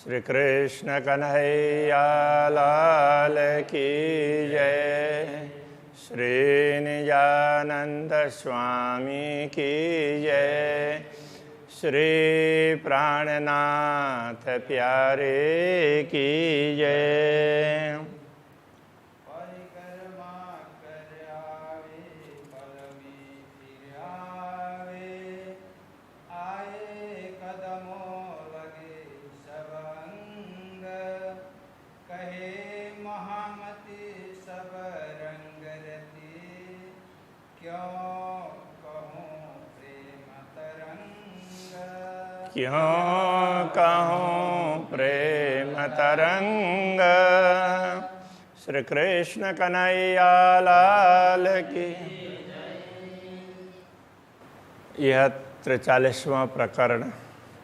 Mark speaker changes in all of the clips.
Speaker 1: श्री कृष्ण कन्हैया लाल की जय। श्री निजानंद स्वामी की जय। श्री प्राणनाथ प्यारे की जय। क्यों कहूँ प्रेम तरंग। श्री कृष्ण कन्हैया लाल की। यह 43वां प्रकरण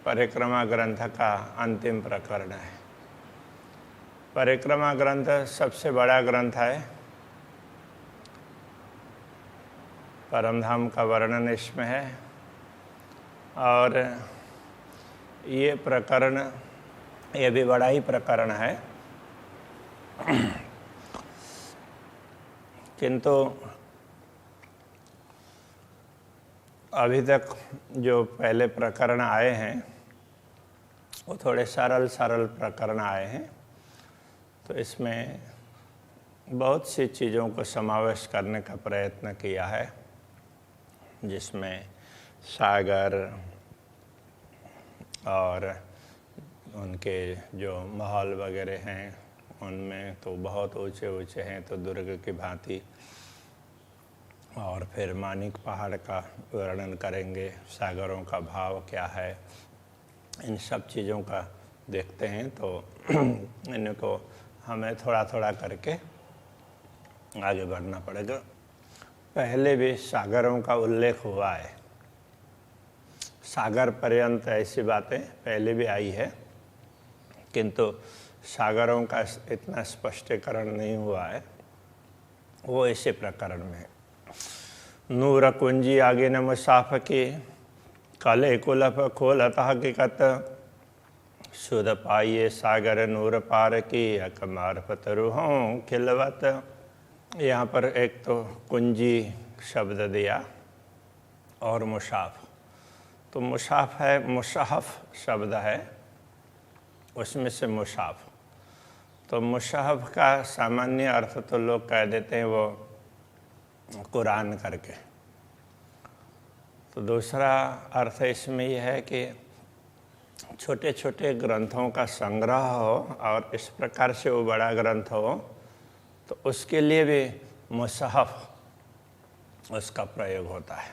Speaker 1: परिक्रमा ग्रंथ का अंतिम प्रकरण है। परिक्रमा ग्रंथ सबसे बड़ा ग्रंथ है। परमधाम का वर्णन इसमें है और ये प्रकरण ये भी बड़ा ही प्रकरण है, किंतु अभी तक जो पहले प्रकरण आए हैं वो थोड़े सरल प्रकरण आए हैं। तो इसमें बहुत सी चीज़ों को समावेश करने का प्रयत्न किया है, जिसमें सागर और उनके जो महल वगैरह हैं उनमें तो बहुत ऊंचे ऊंचे हैं, तो दुर्ग की भांति। और फिर मानिक पहाड़ का वर्णन करेंगे, सागरों का भाव क्या है, इन सब चीज़ों का देखते हैं। तो इनको हमें थोड़ा थोड़ा करके आगे बढ़ना पड़ेगा। पहले भी सागरों का उल्लेख हुआ है, सागर पर्यंत ऐसी बातें पहले भी आई है, किंतु सागरों का इतना स्पष्टीकरण नहीं हुआ है। वो इसी प्रकरण में नूर कुंजी आगे न मुसाफ की, कले कुलफ खोलत हकीकत, सुध पाइये सागर नूर पार की, अक मार्फत रूहों खिलवत। यहाँ पर एक तो कुंजी शब्द दिया और मुसाफ। तो मुसाफ है, मुसाहफ शब्द है, उसमें से मुसाफ। तो मुसाहफ का सामान्य अर्थ तो लोग कह देते हैं वो कुरान करके। तो दूसरा अर्थ इसमें यह है कि छोटे छोटे ग्रंथों का संग्रह हो और इस प्रकार से वो बड़ा ग्रंथ हो, तो उसके लिए भी मुसाहफ उसका प्रयोग होता है।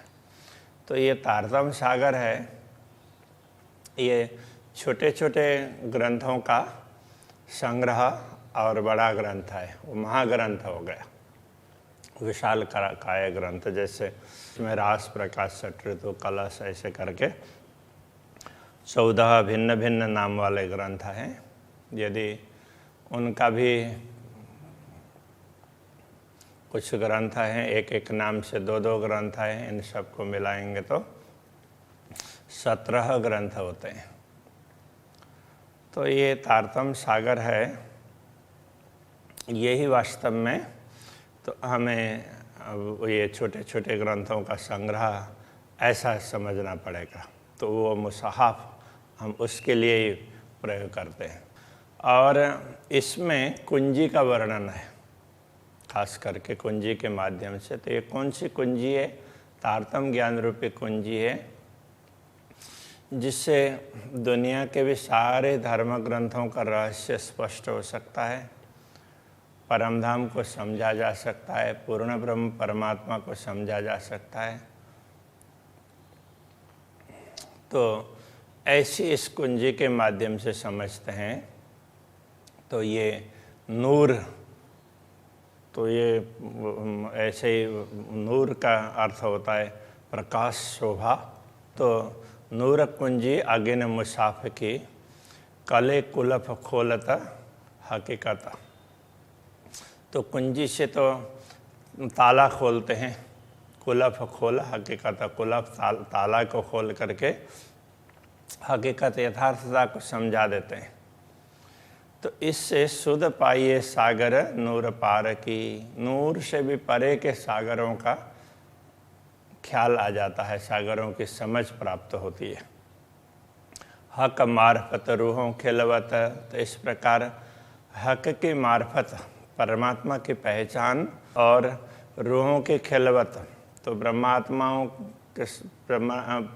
Speaker 1: तो ये तारतम सागर है, ये छोटे छोटे ग्रंथों का संग्रह और बड़ा ग्रंथ है, वो महाग्रंथ हो गया, विशाल काय ग्रंथ। जैसे इसमें रास प्रकाश सटऋतु कलश ऐसे करके 14 भिन्न भिन्न नाम वाले ग्रंथ हैं। यदि उनका भी कुछ ग्रंथ हैं, एक एक नाम से 2 ग्रंथ हैं, इन सबको मिलाएंगे तो 17 ग्रंथ होते हैं। तो ये तारतम सागर है, यही वास्तव में तो हमें अब ये छोटे छोटे ग्रंथों का संग्रह ऐसा समझना पड़ेगा। तो वो मुसाहफ हम उसके लिए ही प्रयोग करते हैं। और इसमें कुंजी का वर्णन है, खास करके कुंजी के माध्यम से। तो ये कौन सी कुंजी है? तारतम ज्ञान रूपी कुंजी है, जिससे दुनिया के भी सारे धर्म ग्रंथों का रहस्य स्पष्ट हो सकता है, परमधाम को समझा जा सकता है, पूर्ण ब्रह्म परमात्मा को समझा जा सकता है। तो ऐसी इस कुंजी के माध्यम से समझते हैं। तो ये नूर, तो ये ऐसे ही नूर का अर्थ होता है प्रकाश, शोभा। तो नूर कुंजी आगे न मुसाफ की, कले कुलफ खोलत हकीकत। तो कुंजी से तो ताला खोलते हैं, कुलफ खोल हकीकत, कुलफ ताला को खोल करके हकीकत यथार्थता को समझा देते हैं। तो इससे सुध पाइए सागर नूर पार की। नूर से भी परे के सागरों का ख्याल आ जाता है, सागरों की समझ प्राप्त होती है। हक मार्फत रूहों खिलवत, तो इस प्रकार हक की मार्फत परमात्मा की पहचान और रूहों की खिलवत, तो ब्रह्मात्माओं के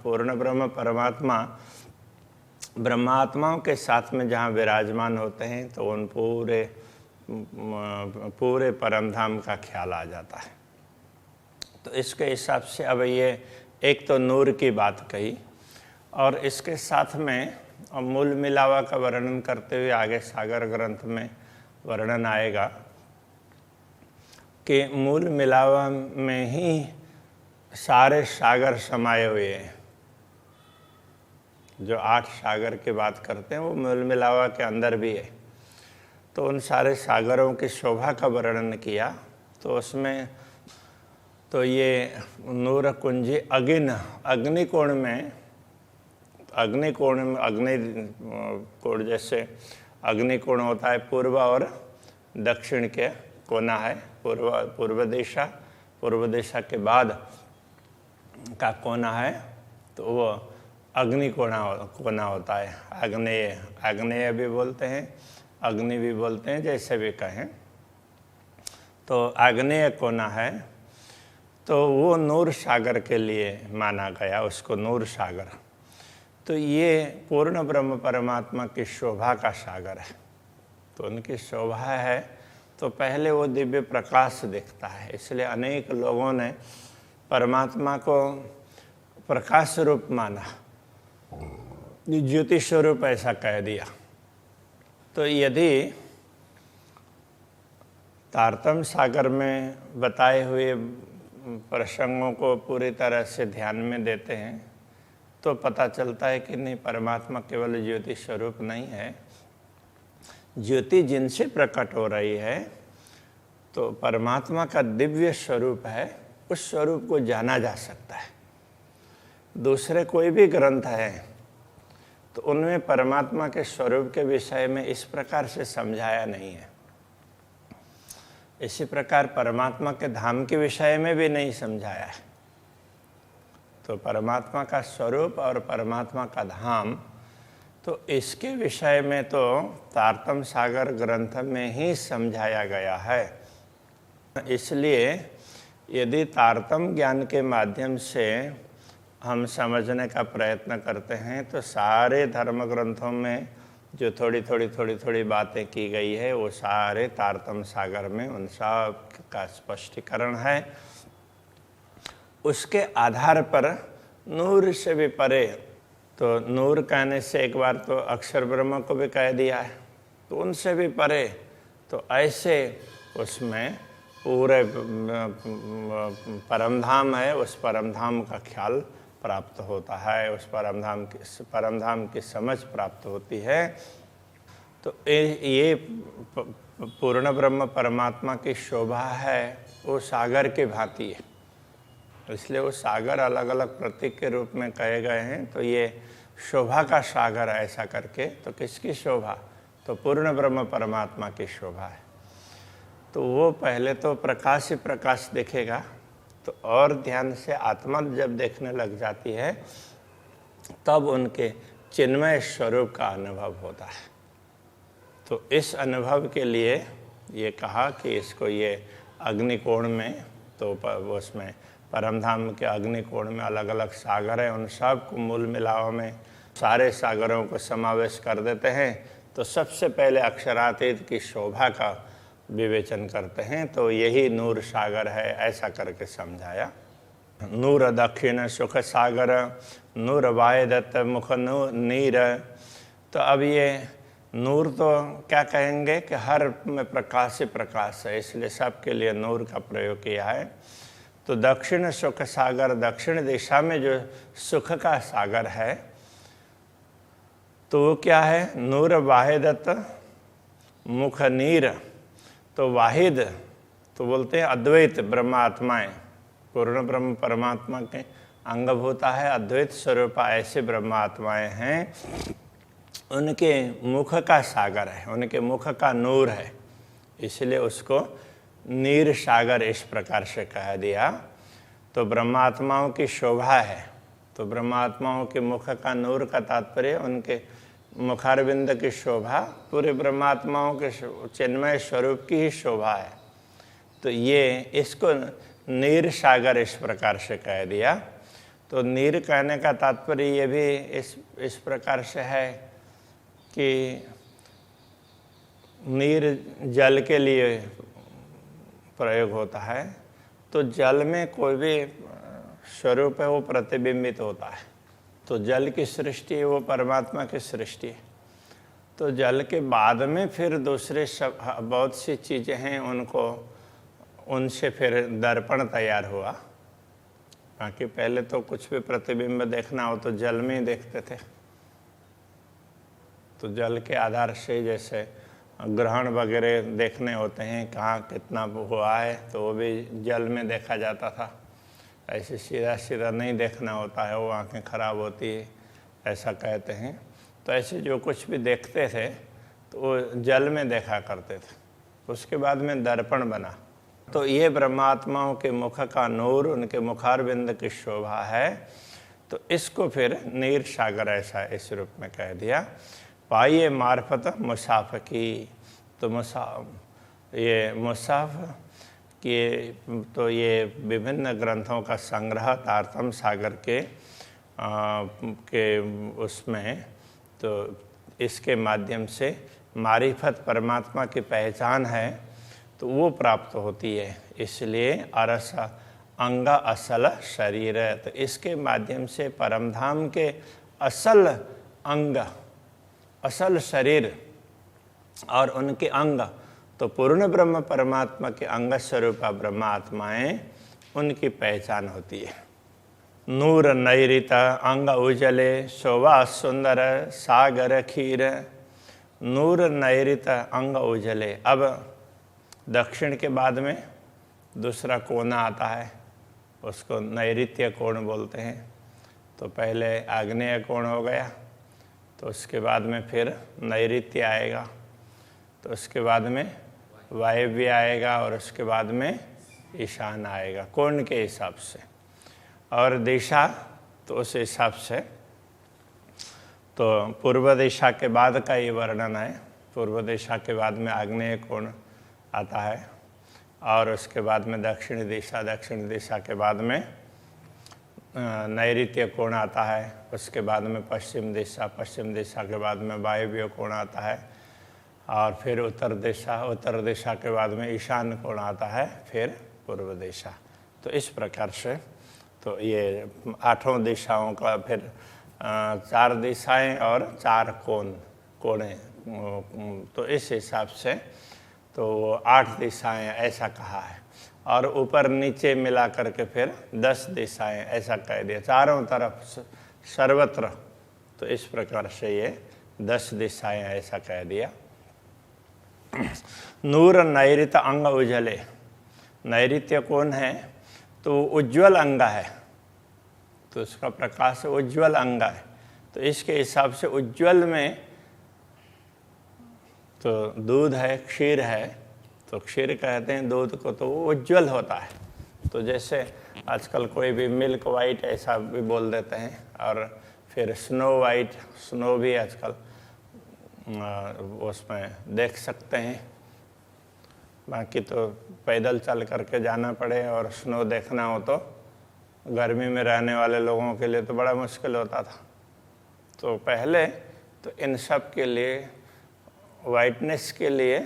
Speaker 1: पूर्ण ब्रह्म परमात्मा ब्रह्मात्माओं के साथ में जहाँ विराजमान होते हैं तो उन पूरे परमधाम का ख्याल आ जाता है। तो इसके हिसाब से अब ये एक तो नूर की बात कही, और इसके साथ में मूल मिलावा का वर्णन करते हुए आगे सागर ग्रंथ में वर्णन आएगा कि मूल मिलावा में ही सारे सागर समाये हुए हैं। जो 8 सागर की बात करते हैं वो मूल मिलावा के अंदर भी है। तो उन सारे सागरों की शोभा का वर्णन किया, तो उसमें तो ये नूर कुंजी अग्निकोण में अग्निकोण जैसे अग्निकोण होता है पूर्व और दक्षिण के कोना है। पूर्व दिशा के बाद का कोना है तो वो अग्नि कोना होता है। आग्नेय भी बोलते हैं, अग्नि भी बोलते हैं, जैसे भी कहें। तो आग्नेय कोना है, तो वो नूर सागर के लिए माना गया उसको, नूर सागर। तो ये पूर्ण ब्रह्म परमात्मा की शोभा का सागर है। तो उनकी शोभा है तो पहले वो दिव्य प्रकाश दिखता है, इसलिए अनेक लोगों ने परमात्मा को प्रकाश रूप माना, ज्योति स्वरूप ऐसा कह दिया। तो यदि तारतम्य सागर में बताए हुए प्रसंगों को पूरी तरह से ध्यान में देते हैं तो पता चलता है कि नहीं, परमात्मा केवल ज्योति स्वरूप नहीं है। ज्योति जिनसे प्रकट हो रही है तो परमात्मा का दिव्य स्वरूप है, उस स्वरूप को जाना जा सकता है। दूसरे कोई भी ग्रंथ है तो उनमें परमात्मा के स्वरूप के विषय में इस प्रकार से समझाया नहीं है। इसी प्रकार परमात्मा के धाम के विषय में भी नहीं समझाया है। तो परमात्मा का स्वरूप और परमात्मा का धाम, तो इसके विषय में तो तारतम्य सागर ग्रंथ में ही समझाया गया है। इसलिए यदि तारतम्य ज्ञान के माध्यम से हम समझने का प्रयत्न करते हैं तो सारे धर्म ग्रंथों में जो थोड़ी बातें की गई है वो सारे तारतम्य सागर में उन सब का स्पष्टीकरण है। उसके आधार पर नूर से भी परे, तो नूर कहने से एक बार तो अक्षर ब्रह्म को भी कह दिया है, तो उनसे भी परे, तो ऐसे उसमें पूरे परमधाम है, उस परमधाम का ख्याल प्राप्त होता है, उस परमधाम की समझ प्राप्त होती है। तो ये पूर्ण ब्रह्म परमात्मा की शोभा है, वो सागर के भांति है। इसलिए वो सागर अलग अलग प्रतीक के रूप में कहे गए हैं। तो ये शोभा का सागर है ऐसा करके, तो किसकी शोभा? तो पूर्ण ब्रह्म परमात्मा की शोभा है। तो वो पहले तो प्रकाश ही प्रकाश दिखेगा, तो और ध्यान से आत्मा जब देखने लग जाती है तब उनके चिन्मय स्वरूप का अनुभव होता है। तो इस अनुभव के लिए ये कहा कि इसको ये अग्निकोण में, तो उसमें परमधाम के अग्निकोण में अलग अलग सागर हैं, उन सब को मूल मिलाव में सारे सागरों को समावेश कर देते हैं। तो सबसे पहले अक्षरातीत की शोभा का विवेचन करते हैं, तो यही नूर सागर है ऐसा करके समझाया। नूर दक्षिण सुख सागर, नूर वायदत्त मुख नीर। तो अब ये नूर तो क्या कहेंगे कि हर में प्रकाश ही प्रकाश है, इसलिए सबके लिए नूर का प्रयोग किया है। तो दक्षिण सुख सागर, दक्षिण दिशा में जो सुख का सागर है तो वो क्या है? नूर वाहिदत मुख नीर। तो वाहिद तो बोलते हैं अद्वैत ब्रह्मात्माएं, पूर्ण ब्रह्म परमात्मा के अंगभूता है, अद्वैत स्वरूप ऐसे ब्रह्मात्माएं हैं। उनके मुख का सागर है, उनके मुख का नूर है, इसलिए उसको नीर सागर इस प्रकार से कह दिया। तो ब्रह्मात्माओं की शोभा है, तो ब्रह्मात्माओं के मुख का नूर का तात्पर्य उनके मुखारविंद की शोभा पूरे ब्रह्मात्माओं के चिन्मय स्वरूप की ही शोभा है। तो ये इसको नीर सागर इस प्रकार से कह दिया। तो नीर कहने का तात्पर्य ये भी इस प्रकार से है कि नीर जल के लिए प्रयोग होता है, तो जल में कोई भी स्वरूप है वो प्रतिबिंबित होता है। तो जल की सृष्टि है वो परमात्मा की सृष्टि है। तो जल के बाद में फिर दूसरे सब बहुत सी चीज़ें हैं, उनसे फिर दर्पण तैयार हुआ। बाकी पहले तो कुछ भी प्रतिबिंब देखना हो तो जल में ही देखते थे। तो जल के आधार से जैसे ग्रहण वगैरह देखने होते हैं, कहाँ कितना हुआ है, तो वो भी जल में देखा जाता था। ऐसे सीधा सीधा नहीं देखना होता है, वो आंखें खराब होती है ऐसा कहते हैं। तो ऐसे जो कुछ भी देखते थे तो वो जल में देखा करते थे। उसके बाद में दर्पण बना। तो ये ब्रह्मात्माओं के मुख का नूर, उनके मुखारविंद की शोभा है। तो इसको फिर नीर सागर ऐसा इस रूप में कह दिया। पाइए मार्फत मुसाफ की। तो मुसाफ तो ये विभिन्न ग्रंथों का संग्रह तारतम सागर के उसमें, तो इसके माध्यम से मारिफत परमात्मा की पहचान है तो वो प्राप्त होती है। इसलिए अरस अंग असल शरीर, तो इसके माध्यम से परमधाम के असल अंग, असल शरीर और उनके अंग, तो पूर्ण ब्रह्म परमात्मा के अंग स्वरूपा ब्रह्मात्माएं, उनकी पहचान होती है। नूर नैरित अंग उजले शोभा सुंदर सागर खीर। नूर नैरित अंग उजले। अब दक्षिण के बाद में दूसरा कोना आता है, उसको नैऋत्य कोण बोलते हैं। तो पहले आग्नेय कोण हो गया, तो उसके बाद में फिर नैऋत्य आएगा, तो उसके बाद में वायव्य आएगा, और उसके बाद में ईशान आएगा कोण के हिसाब से। और दिशा तो उस हिसाब से, तो पूर्व दिशा के बाद का ये वर्णन है। पूर्व दिशा के बाद में आग्नेय कोण आता है, और उसके बाद में दक्षिण दिशा के बाद में नैऋत्य कोण आता है। उसके बाद में पश्चिम दिशा के बाद में वायव्य कोण आता है, और फिर उत्तर दिशा के बाद में ईशान कोण आता है, फिर पूर्व दिशा। तो इस प्रकार से तो ये 8 दिशाओं का फिर 4 दिशाएं और 4 कोणे, तो इस हिसाब से तो 8 दिशाएं ऐसा कहा है। और ऊपर नीचे मिला करके फिर 10 दिशाएं ऐसा कह दिया, चारों तरफ सर्वत्र। तो इस प्रकार से ये 10 दिशाएं ऐसा कह दिया। नूर नैऋत अंग उजले। नैऋत्य कौन है? तो उज्ज्वल अंग है, तो उसका प्रकाश उज्ज्वल अंग है। तो इसके हिसाब से उज्ज्वल में तो दूध है, क्षीर है, तो क्षीर कहते हैं दूध को, तो वो उज्ज्वल होता है। तो जैसे आजकल कोई भी मिल्क वाइट ऐसा भी बोल देते हैं, और फिर स्नो वाइट, स्नो भी आजकल उसमें देख सकते हैं। बाकी तो पैदल चल करके जाना पड़े और स्नो देखना हो तो गर्मी में रहने वाले लोगों के लिए तो बड़ा मुश्किल होता था। तो पहले तो इन सब के लिए, वाइटनेस के लिए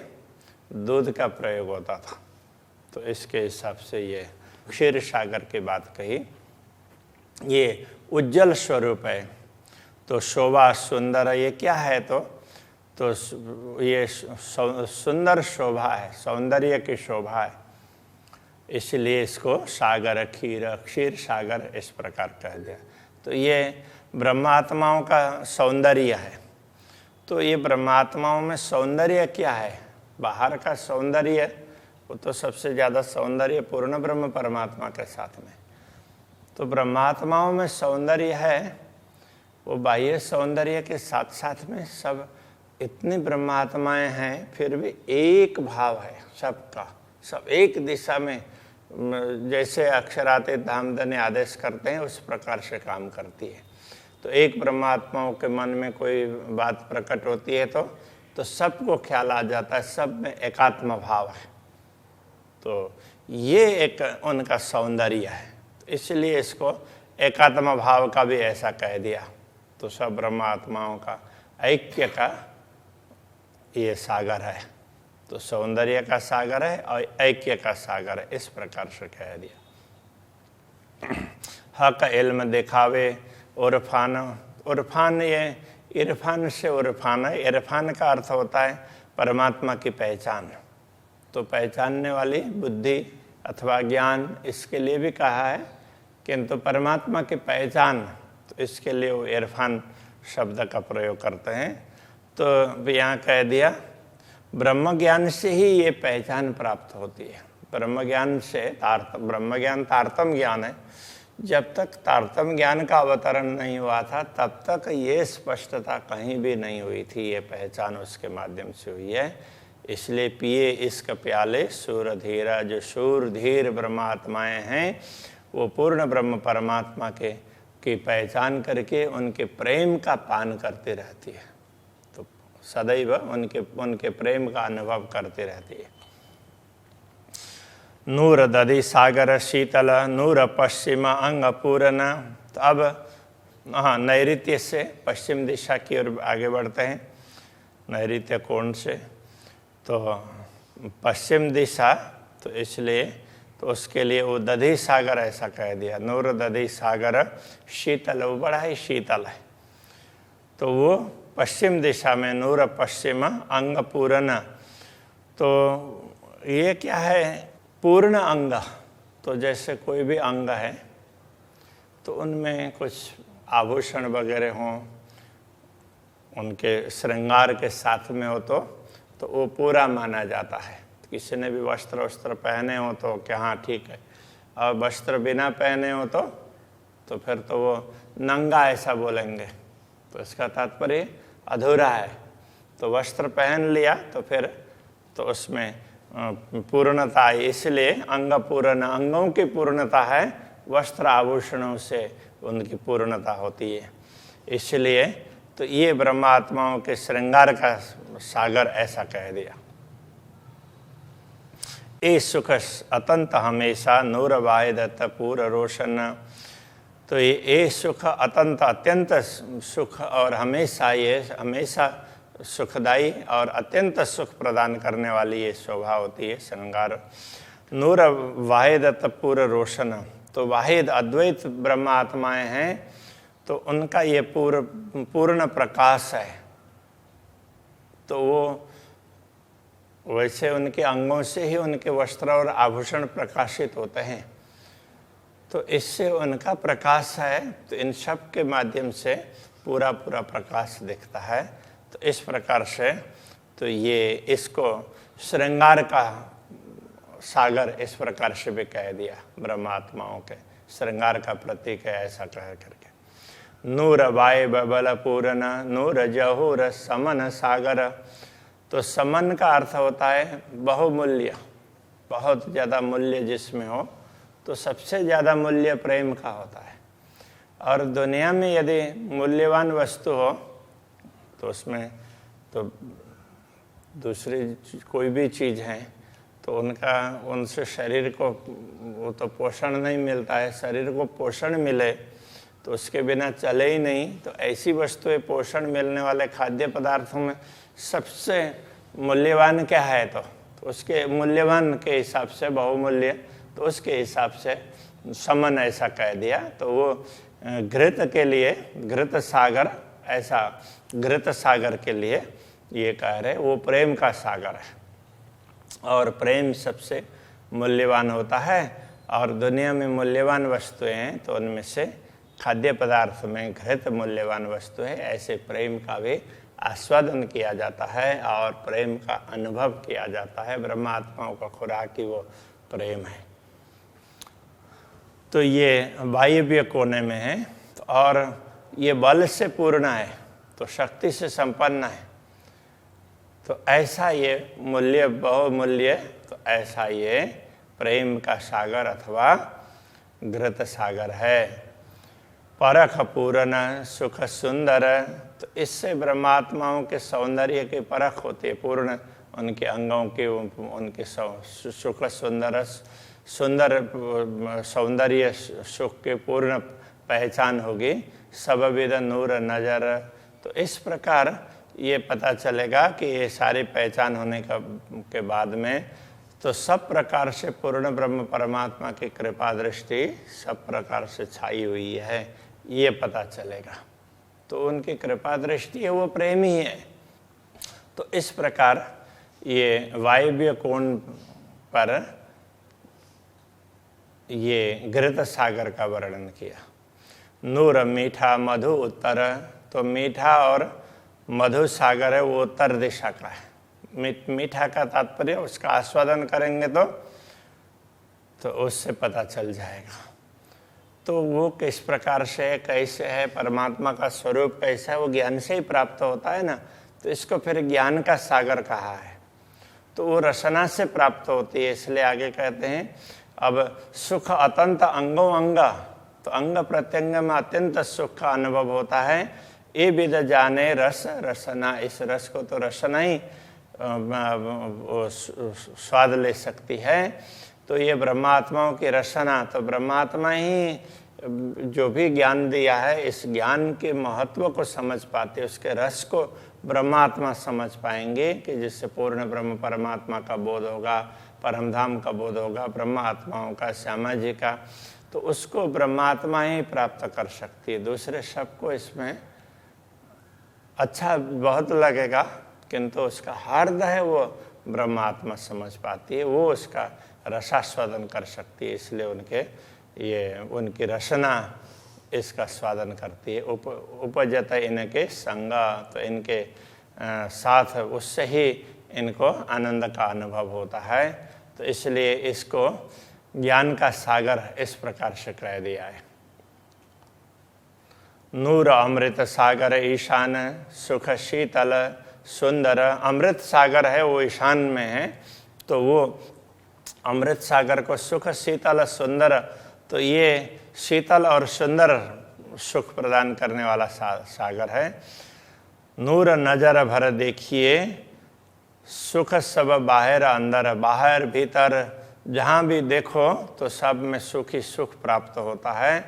Speaker 1: दूध का प्रयोग होता था। तो इसके हिसाब से ये क्षीर सागर की बात कही। ये उज्जवल स्वरूप है, तो शोभा सुंदर, ये क्या है? तो ये सुंदर शोभा है, सौंदर्य की शोभा है, इसलिए इसको सागर क्षीर सागर इस प्रकार कह दिया। तो ये ब्रह्मात्माओं का सौंदर्य है। तो ये ब्रह्मात्माओं में सौंदर्य क्या है? बाहर का सौंदर्य वो तो सबसे ज़्यादा सौंदर्य पूर्ण ब्रह्म परमात्मा के साथ में। तो ब्रह्मात्माओं में सौंदर्य है, वो बाह्य सौंदर्य के साथ साथ में सब इतनी ब्रह्मात्माएं हैं, फिर भी एक भाव है सबका, सब एक दिशा में, जैसे अक्षराते धामधन्य आदेश करते हैं उस प्रकार से काम करती है। तो एक ब्रह्मात्माओं के मन में कोई बात प्रकट होती है तो सबको ख्याल आ जाता है, सब में एकात्म भाव है। तो ये एक उनका सौंदर्य है, तो इसलिए इसको एकात्म भाव का भी ऐसा कह दिया। तो सब ब्रह्मात्माओं का ऐक्य का ये सागर है, तो सौंदर्य का सागर है और ऐक्य का सागर है, इस प्रकार से कह दिया। हक इल्म दिखावे उर्फान, उर्फान ये इरफान से उर्फान है। इरफान का अर्थ होता है परमात्मा की पहचान, तो पहचानने वाली बुद्धि अथवा ज्ञान, इसके लिए भी कहा है, किंतु परमात्मा की पहचान, तो इसके लिए वो इरफान शब्द का प्रयोग करते हैं। तो यहाँ कह दिया ब्रह्म ज्ञान से ही ये पहचान प्राप्त होती है। ब्रह्म ज्ञान से ब्रह्म ज्ञान तारतम ज्ञान है। जब तक तारतम ज्ञान का अवतरण नहीं हुआ था तब तक ये स्पष्टता कहीं भी नहीं हुई थी, ये पहचान उसके माध्यम से हुई है। इसलिए पिए इश्क प्याले सूरधीरा, जो शूरधीर ब्रह्मात्माएं हैं वो पूर्ण ब्रह्म परमात्मा की पहचान करके उनके प्रेम का पान करती रहती है, तो सदैव उनके प्रेम का अनुभव करती रहती है। नूर दधि सागर शीतल नूर पश्चिम अंग पूर्ण। तो अब नैऋत्य से पश्चिम दिशा की ओर आगे बढ़ते हैं, नैऋत्य कोण से। तो पश्चिम दिशा, तो इसलिए तो उसके लिए वो दधि सागर ऐसा कह दिया। नूर दधि सागर शीतल, वो बड़ा ही शीतल है। तो वो पश्चिम दिशा में नूर पश्चिम अंग पूर्ण। तो ये क्या है? पूर्ण अंग। तो जैसे कोई भी अंग है तो उनमें कुछ आभूषण वगैरह हों, उनके श्रृंगार के साथ में हो तो वो पूरा माना जाता है। किसी ने भी वस्त्र पहने हो तो क्या हाँ ठीक है, और वस्त्र बिना पहने हो तो फिर तो वो नंगा ऐसा बोलेंगे, तो इसका तात्पर्य अधूरा है। तो वस्त्र पहन लिया तो फिर तो उसमें पूर्णता है, इसलिए अंग पूर्ण, अंगों की पूर्णता है, वस्त्र आभूषणों से उनकी पूर्णता होती है। इसलिए तो ये ब्रह्मात्माओं के श्रृंगार का सागर ऐसा कह दिया। ए सुख अतंत हमेशा नूर वायदत पूर रोशन। तो ये ए सुख अतंत, अत्यंत सुख और हमेशा, ये हमेशा सुखदाई और अत्यंत सुख प्रदान करने वाली ये शोभा होती है, श्रृंगार। नूर वाहिदत पूर रोशन। तो वाहिद अद्वैत ब्रह्म आत्माएं हैं, तो उनका ये पूर्ण प्रकाश है। तो वो वैसे उनके अंगों से ही उनके वस्त्र और आभूषण प्रकाशित होते हैं, तो इससे उनका प्रकाश है, तो इन सब के माध्यम से पूरा प्रकाश दिखता है। तो इस प्रकार से तो ये इसको श्रृंगार का सागर इस प्रकार से भी कह दिया, ब्रह्मात्माओं के श्रृंगार का प्रतीक है ऐसा कह करके। नूर वाय बबल पूर्ण नूर जहूर समन सागर। तो समन का अर्थ होता है बहुमूल्य, बहुत ज़्यादा मूल्य जिसमें हो, तो सबसे ज़्यादा मूल्य प्रेम का होता है। और दुनिया में यदि मूल्यवान वस्तु हो तो उसमें तो दूसरी कोई भी चीज़ है तो उनसे शरीर को वो तो पोषण नहीं मिलता है। शरीर को पोषण मिले तो उसके बिना चले ही नहीं। तो ऐसी वस्तुएं, पोषण मिलने वाले खाद्य पदार्थों में सबसे मूल्यवान क्या है? तो उसके मूल्यवान के हिसाब से बहुमूल्य, तो उसके हिसाब से समन ऐसा कह दिया। तो वो घृत के लिए घृत सागर, ऐसा घृत सागर के लिए ये कह रहे, वो प्रेम का सागर है और प्रेम सबसे मूल्यवान होता है। और दुनिया में मूल्यवान वस्तुएं हैं तो उनमें से खाद्य पदार्थ में घृत मूल्यवान वस्तु है। ऐसे प्रेम का भी आस्वादन किया जाता है और प्रेम का अनुभव किया जाता है। ब्रह्मात्माओं का खुराक ही वो प्रेम है। तो ये वायव्य कोने में है। और ये बल से पूर्ण है, तो शक्ति से संपन्न है, तो ऐसा ये मूल्य बहुमूल्य, तो ऐसा ये प्रेम का सागर अथवा घृत सागर है। परख पूर्ण सुख सुंदर, तो इससे ब्रह्मात्माओं के सौंदर्य की परख होती है, पूर्ण उनके अंगों की, उनके सुख सुंदर सौंदर्य सुख के पूर्ण पहचान होगी। सब विद नूर नजर, तो इस प्रकार ये पता चलेगा कि ये सारी पहचान होने के बाद में तो सब प्रकार से पूर्ण ब्रह्म परमात्मा की कृपा दृष्टि सब प्रकार से छाई हुई है, ये पता चलेगा। तो उनकी कृपा दृष्टि है, वो प्रेम ही है। तो इस प्रकार ये वायव्य कोण पर ये घृत सागर का वर्णन किया। नूर मीठा मधु उत्तर, तो मीठा और मधु सागर है वो उत्तर दिशा का है। मीठा का तात्पर्य उसका आस्वादन करेंगे तो उससे पता चल जाएगा। तो वो किस प्रकार से है, कैसे है, परमात्मा का स्वरूप कैसा है, वो ज्ञान से ही प्राप्त होता है ना। तो इसको फिर ज्ञान का सागर कहा है। तो वो रसना से प्राप्त होती है, इसलिए आगे कहते हैं अब सुख अत्यंत अंगों अंगा, तो अंग प्रत्यंग में अत्यंत सुख का अनुभव होता है। ये विद जाने रस रसना, इस रस को तो रसना ही स्वाद ले सकती है। तो ये ब्रह्मात्माओं की रसना, तो ब्रह्मात्मा ही जो भी ज्ञान दिया है, इस ज्ञान के महत्व को समझ पाते, उसके रस को ब्रह्मात्मा समझ पाएंगे कि जिससे पूर्ण ब्रह्म परमात्मा का बोध होगा, परमधाम का बोध होगा, ब्रह्मात्माओं का, श्यामा जी का, तो उसको ब्रह्मात्मा ही प्राप्त कर सकती है। दूसरे सबको इसमें अच्छा बहुत लगेगा, किंतु उसका हार्द है वो ब्रह्मात्मा समझ पाती है, वो उसका रसास्वादन कर सकती है। इसलिए उनकी रसना इसका स्वादन करती है। उपजत इनके संग, तो इनके साथ उससे ही इनको आनंद का अनुभव होता है। तो इसलिए इसको ज्ञान का सागर इस प्रकार से कह दिया है। नूर अमृत सागर ईशान, सुख शीतल सुंदर, अमृत सागर है वो ईशान में है, तो वो अमृत सागर को सुख शीतल सुंदर, तो ये शीतल और सुंदर सुख प्रदान करने वाला सागर है। नूर नजर भर देखिए, सुख सब बाहर अंदर, बाहर भीतर जहाँ भी देखो तो सब में सुख ही सुख प्राप्त होता है।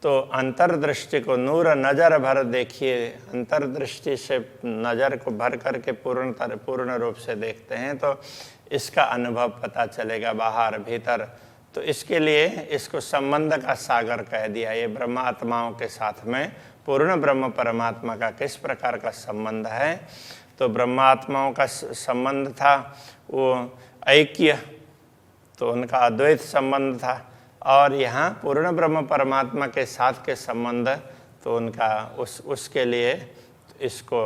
Speaker 1: तो अंतर्दृष्टि को नूर नजर भर देखिए, अंतर्दृष्टि से नज़र को भर करके पूर्ण रूप से देखते हैं तो इसका अनुभव पता चलेगा बाहर भीतर। तो इसके लिए इसको संबंध का सागर कह दिया। ये ब्रह्मात्माओं के साथ में पूर्ण ब्रह्म परमात्मा का किस प्रकार का संबंध है, तो ब्रह्मात्माओं का संबंध था वो ऐक्य, तो उनका अद्वैत संबंध था, और यहाँ पूर्ण ब्रह्म परमात्मा के साथ के संबंध, तो उनका उसके लिए इसको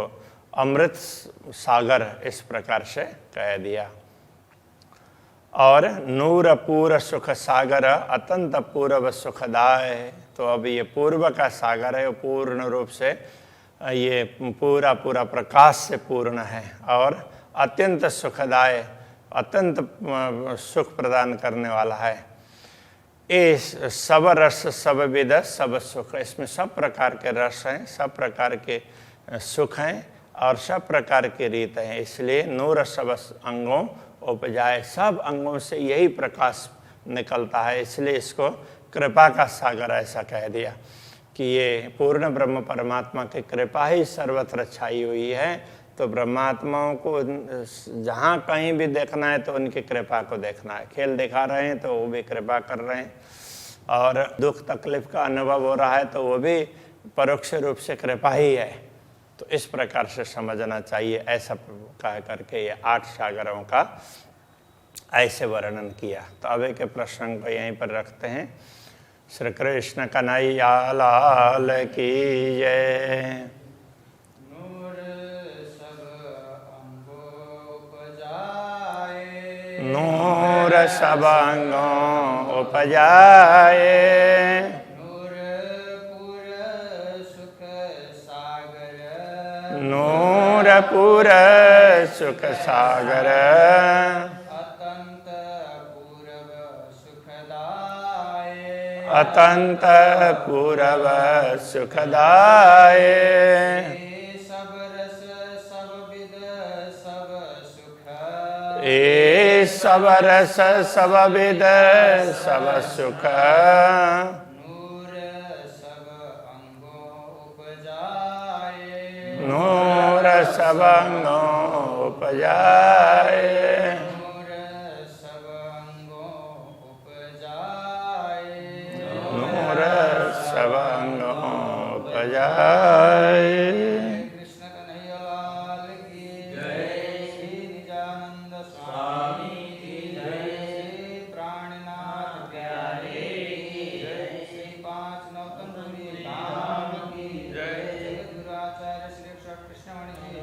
Speaker 1: अमृत सागर इस प्रकार से कह दिया। और नूर पूर्व सुख सागर अत्यंत पूर्व सुखदाय, तो अब ये पूर्व का सागर है, पूर्ण रूप से ये पूरा प्रकाश से पूर्ण है और अत्यंत सुखदाय, अत्यंत सुख प्रदान करने वाला है। ये सब रस सब विद सब सुख, इसमें सब प्रकार के रस हैं, सब प्रकार के सुख हैं और सब प्रकार की रीत हैं। इसलिए नूर सब अंगों उपजाए, सब अंगों से यही प्रकाश निकलता है, इसलिए इसको कृपा का सागर ऐसा कह दिया कि ये पूर्ण ब्रह्म परमात्मा की कृपा ही सर्वत्र छाई हुई है। तो ब्रह्मात्माओं को जहाँ कहीं भी देखना है तो उनकी कृपा को देखना है। खेल दिखा रहे हैं तो वो भी कृपा कर रहे हैं, और दुख तकलीफ का अनुभव हो रहा है तो वो भी परोक्ष रूप से कृपा ही है। तो इस प्रकार से समझना चाहिए। ऐसा कह करके ये 8 सागरों का ऐसे वर्णन किया। तो अब के प्रश्न को यहीं पर रखते हैं। श्री कृष्ण कन्हैया लाल की जय। नूर सब अंगों उपजाए,
Speaker 2: नूर पूर सुख
Speaker 1: नूरपुर सुख सागर
Speaker 2: अतंत पूरब सुखदाय
Speaker 1: अतंत पूरब सुखदाय
Speaker 2: सब रस सब विद सब सुख
Speaker 1: ए सब रस सब विद सब सुख
Speaker 2: नूर सब अंगों उपजाए
Speaker 1: नूर सब अंगों उपजाए
Speaker 2: नूर सब अंगों उपजाए
Speaker 1: नूर सब अंगों उपजाए।
Speaker 2: कृष्ण कन्हैया लाल की जय। श्री निजानंद स्वामी की जय। श्री प्राणनाथ प्यारे की जय। श्री पांच नौतन पुरी धाम की जय। जगद्गुरु आचार्य श्री कृष्णमणि जी